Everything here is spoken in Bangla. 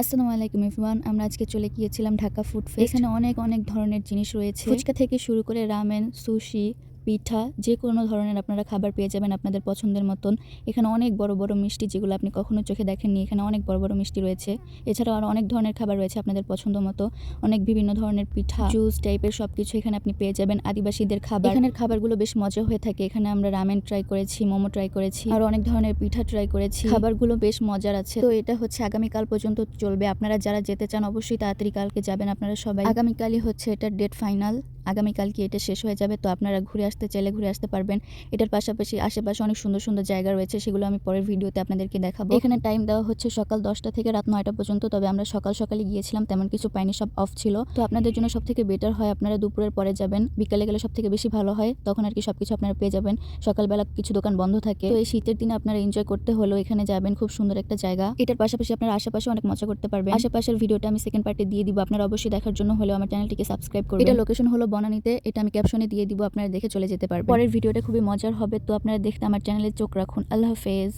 আসসালামু আলাইকুম এভরিওয়ান। আমরা আজকে চলে গিয়েছিলাম ঢাকা ফুড ফেস্ট। এখানে অনেক ধরনের জিনিস রয়েছে। ফুচকা থেকে শুরু করে রামেন, সুশি, পিঠা যেকোনো ধরনের আপনারা খাবার পেয়ে যাবেন আপনাদের পছন্দের মতন। এখানে অনেক বড় মিষ্টি যেগুলো আপনি কখনো চোখে দেখেননি। এখানে অনেক বড় মিষ্টি রয়েছে। এছাড়াও আরো অনেক ধরনের খাবার রয়েছে আপনাদের পছন্দ মতো। অনেক বিভিন্ন ধরনের পিঠা, জুস টাইপের সবকিছু এখানে আপনি পেয়ে যাবেন। আদিবাসীদের খাবার, এখানের খাবারগুলো বেশ মজা হয়ে থাকে। এখানে আমরা রামেন ট্রাই করেছি, মোমো ট্রাই করেছি, আর অনেক ধরনের পিঠা ট্রাই করেছি। খাবারগুলো বেশ মজার আছে। তো এটা হচ্ছে আগামীকাল পর্যন্ত চলবে। আপনারা যারা যেতে চান অবশ্যই তাড়াতাড়ি কালকে যাবেন আপনারা সবাই। আগামীকালই হচ্ছে এটার ডেট ফাইনাল। আগামীকালকে এটা শেষ হয়ে যাবে। তো আপনারা ঘুরে আসতে চাইলে ঘুরে আসতে পারবেন। এটার পাশাপাশি আশেপাশে অনেক সুন্দর জায়গা রয়েছে, সেগুলো আমি পরের ভিডিওতে আপনাদেরকে দেখাবো। এখানে টাইম দেওয়া হচ্ছে সকাল 10টা থেকে রাত 9টা পর্যন্ত। তবে আমরা সকালে গিয়েছিলাম, তেমন কিছু পাইনি, সব অফ ছিল। তো আপনাদের জন্য সব থেকে বেটার হয় আপনারা দুপুরের পরে যাবেন। বিকালে গেলে সব থেকে বেশি ভালো হয়, তখন আর কি সবকিছু আপনারা পেয়ে যাবেন। সকালবেলা কিছু দোকান বন্ধ থাকে। তো এই শীতের দিনে আপনারা এনজয় করতে হলেও এখানে যাবেন, খুব সুন্দর একটা জায়গা। এটার পাশাপাশি আপনারা আশেপাশে অনেক মজা করতে পারবেন। আশেপাশের ভিডিওটা আমি সেকেন্ড পার্টে দিয়ে দিব, আপনারা অবশ্যই দেখার জন্য হলেও আমার চ্যানেলটিকে সাবস্ক্রাইব করবেন। এটা লোকেশন হলো বনানীতে, এটা আমি ক্যাপশনে দিয়ে দিব, আপনারা দেখে চলে যেতে পারবেন। পরের ভিডিওটা খুবই মজার হবে, তো আপনারা দেখতে আমার চ্যানেলে চোখ রাখুন। আল্লাহ হাফেজ।